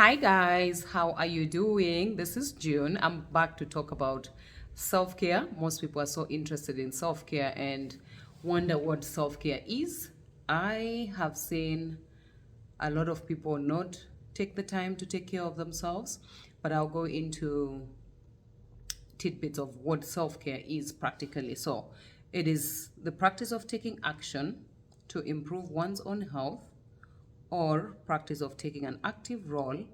Hi guys, how are you doing? This is June. I'm back to talk about self-care. Most people are so interested in self-care and wonder what self-care is. I have seen a lot of people not take the time to take care of themselves, but I'll go into tidbits of what self-care is practically. So, it is the practice of taking action to improve one's own health or practice of taking an active role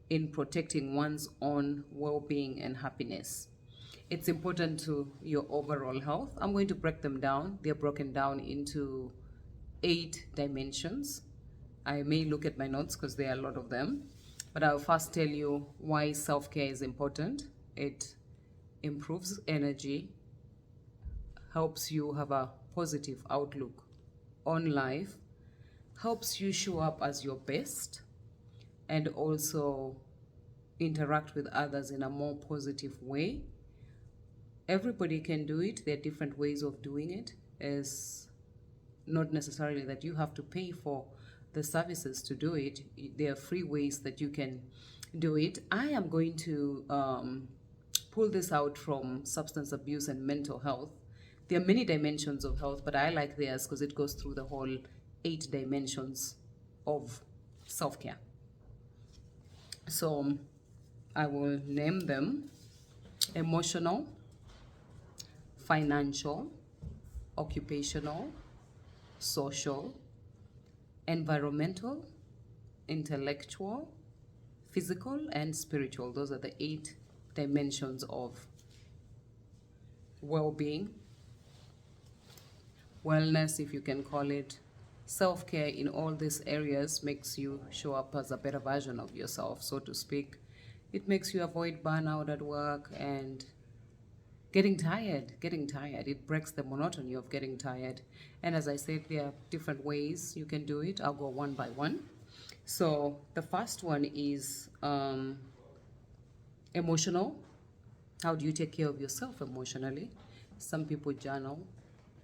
in protecting one's own well-being and happiness. It's important to your overall health. I'm going to break them down. They're broken down into 8 dimensions. I may look at my notes because there are a lot of them, but I'll first tell you why self-care is important. It improves energy, helps you have a positive outlook on life, helps you show up as your best, and also interact with others in a more positive way. Everybody can do it. There are different ways of doing it. It's not necessarily that you have to pay for the services to do it. There are free ways that you can do it. I am going to pull this out from substance abuse and mental health. There are many dimensions of health, but I like theirs because it goes through the whole 8 dimensions of self-care. So I will name them: emotional, financial, occupational, social, environmental, intellectual, physical, and spiritual. Those are the 8 dimensions of well-being, wellness, if you can call it. Self-care in all these areas makes you show up as a better version of yourself, so to speak. It makes you avoid burnout at work and getting tired. It breaks the monotony of getting tired. And as I said, there are different ways you can do it. I'll go one by one. So the first one is emotional. How do you take care of yourself emotionally? Some people journal,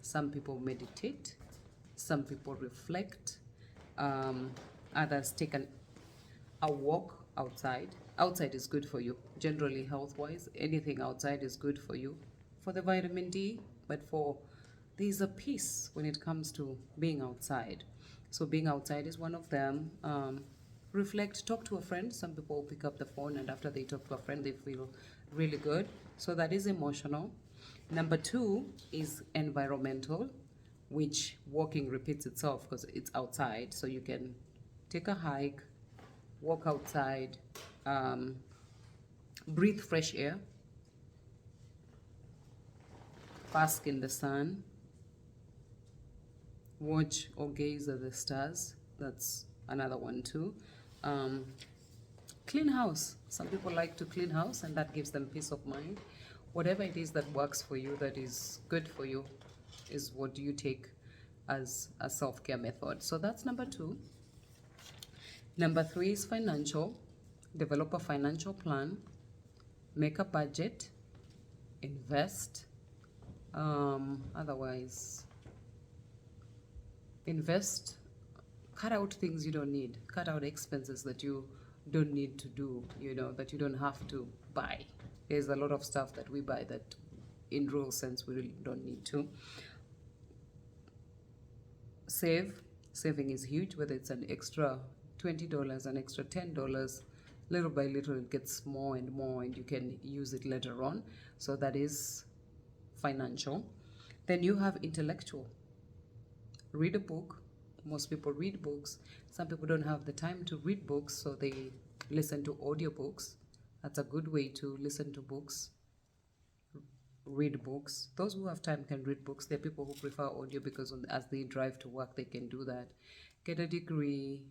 some people meditate, some people reflect, others take a walk outside. Outside is good for you, generally health wise. Anything outside is good for you, for the vitamin D, but there's a peace when it comes to being outside. So being outside is one of them. Reflect, talk to a friend. Some people pick up the phone and after they talk to a friend, they feel really good. So that is emotional. Number 2 is environmental, which walking repeats itself because it's outside. So you can take a hike, walk outside, breathe fresh air, bask in the sun, watch or gaze at the stars. That's another one too. Clean house. Some people like to clean house and that gives them peace of mind. Whatever it is that works for you, that is good for you, is what you take as a self-care method. So that's number 2. Number 3 is financial. Develop a financial plan, make a budget, invest. Otherwise, invest, cut out things you don't need, cut out expenses that you don't need to do, that you don't have to buy. There's a lot of stuff that we buy that in real sense we really don't need to. Saving is huge, whether it's an extra $20, an extra $10. Little by little it gets more and more and you can use it later on. So that is financial. Then you have intellectual. Read a book. Most people read books. Some people don't have the time to read books, so they listen to audiobooks. That's a good way to listen to books, read books. Those who have time can read books. There are people who prefer audio because as they drive to work, they can do that. Get a degree,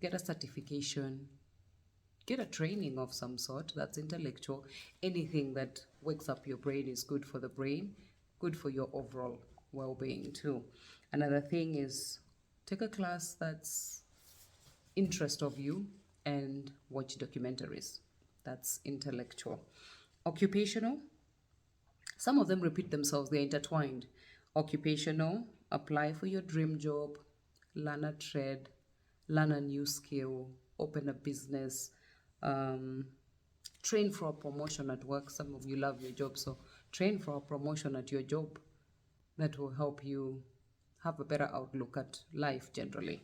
get a certification, get a training of some sort. That's intellectual. Anything that wakes up your brain is good for the brain, good for your overall well-being too. Another thing is take a class that's interest of you and watch documentaries. That's intellectual. Occupational. Some of them repeat themselves, they're intertwined. Occupational, apply for your dream job, learn a trade, learn a new skill, open a business, train for a promotion at work. Some of you love your job, so train for a promotion at your job. That will help you have a better outlook at life generally.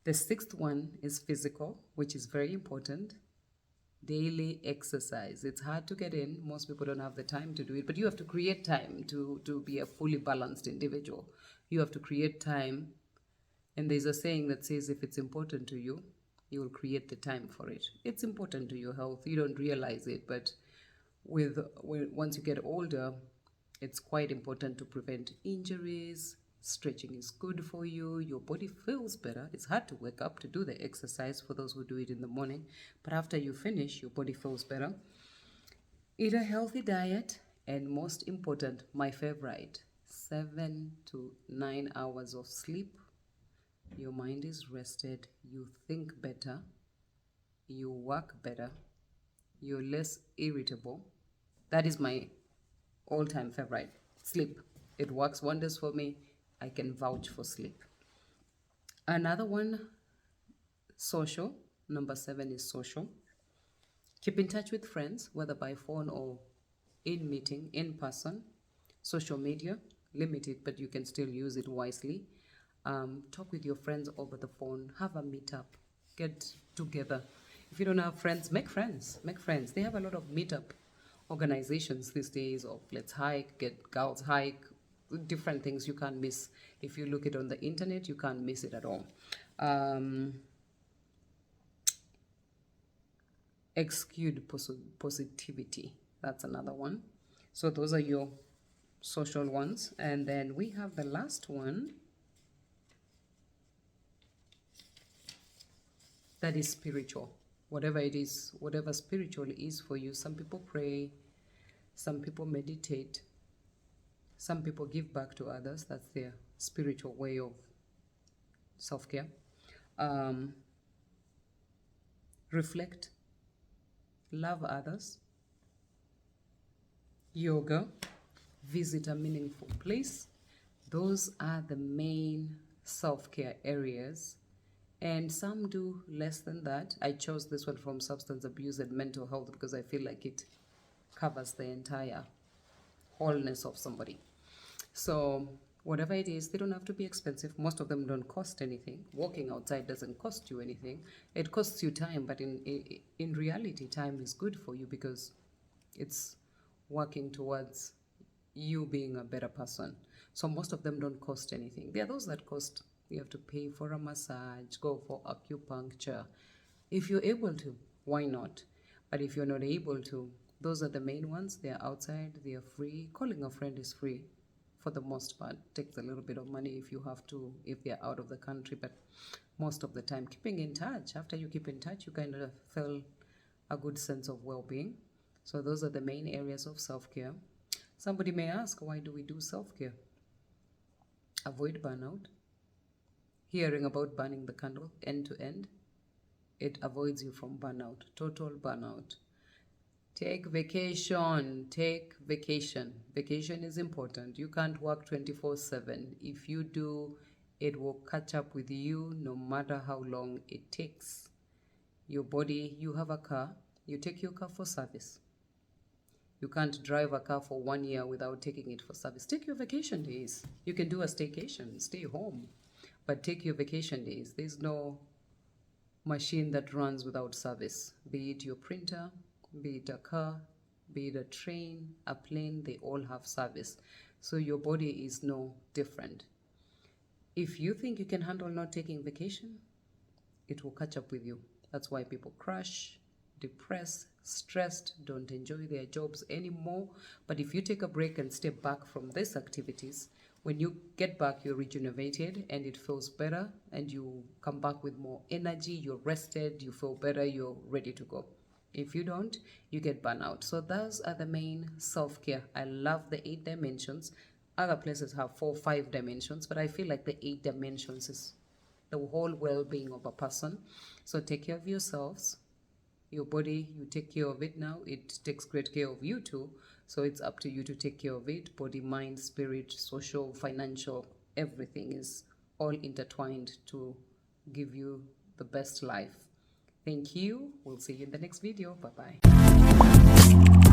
The sixth one is physical, which is very important. Daily exercise. It's hard to get in. Most people don't have the time to do it, but you have to create time to be a fully balanced individual. You have to create time. And there's a saying that says if it's important to you, you will create the time for it. It's important to your health. You don't realize it, but once you get older, it's quite important to prevent injuries. Stretching is good for you. Your body feels better. It's hard to wake up to do the exercise for those who do it in the morning, but after you finish, your body feels better. Eat a healthy diet, and most important, my favorite, 7 to 9 hours of sleep. Your mind is rested, you think better, you work better, you're less irritable. That is my all-time favorite. Sleep. It works wonders for me. I can vouch for sleep. Another one, social. Number 7 is social. Keep in touch with friends, whether by phone or in meeting, in person. Social media, limit it, but you can still use it wisely. Talk with your friends over the phone. Have a meetup. Get together. If you don't have friends, make friends. Make friends. They have a lot of meetup organizations these days of let's hike, get girls hike, different things you can't miss. If you look it on the internet, you can't miss it at all. Exude positivity. That's another one. So those are your social ones. And then we have the last one. That is spiritual. Whatever it is, whatever spiritual is for you. Some people pray. Some people meditate. Some people give back to others. That's their spiritual way of self-care. Reflect. Love others. Yoga. Visit a meaningful place. Those are the main self-care areas. And some do less than that. I chose this one from substance abuse and mental health because I feel like it covers the entire wholeness of somebody. So whatever it is, they don't have to be expensive. Most of them don't cost anything. Walking outside doesn't cost you anything. It costs you time, but in reality, time is good for you because it's working towards you being a better person. So most of them don't cost anything. There are those that cost. You have to pay for a massage, go for acupuncture. If you're able to, why not? But if you're not able to, those are the main ones. They're outside, they're free. Calling a friend is free for the most part. Takes a little bit of money if you have to, if they're out of the country, but most of the time, keeping in touch. After you keep in touch, you kind of feel a good sense of well-being. So those are the main areas of self-care. Somebody may ask, why do we do self-care? Avoid burnout. Hearing about burning the candle end to end, it avoids you from burnout, total burnout. Take vacation. Take vacation. Vacation is important. You can't work 24/7. If you do, it will catch up with you no matter how long it takes. Your body, you have a car, you take your car for service. You can't drive a car for 1 year without taking it for service. Take your vacation days. You can do a staycation, stay home. But take your vacation days. There's no machine that runs without service. Be it your printer, be it a car, be it a train, a plane, they all have service. So your body is no different. If you think you can handle not taking vacation, it will catch up with you. That's why people crash, depressed, stressed, don't enjoy their jobs anymore. But if you take a break and step back from these activities, when you get back, you're rejuvenated and it feels better and you come back with more energy, you're rested, you feel better, you're ready to go. If you don't, you get burnout. So those are the main self-care. I love the 8 dimensions. Other places have 4, 5 dimensions, but I feel like the 8 dimensions is the whole well-being of a person. So take care of yourselves. Your body, you take care of it now. It takes great care of you too. So it's up to you to take care of it. Body, mind, spirit, social, financial, everything is all intertwined to give you the best life. Thank you. We'll see you in the next video. Bye bye.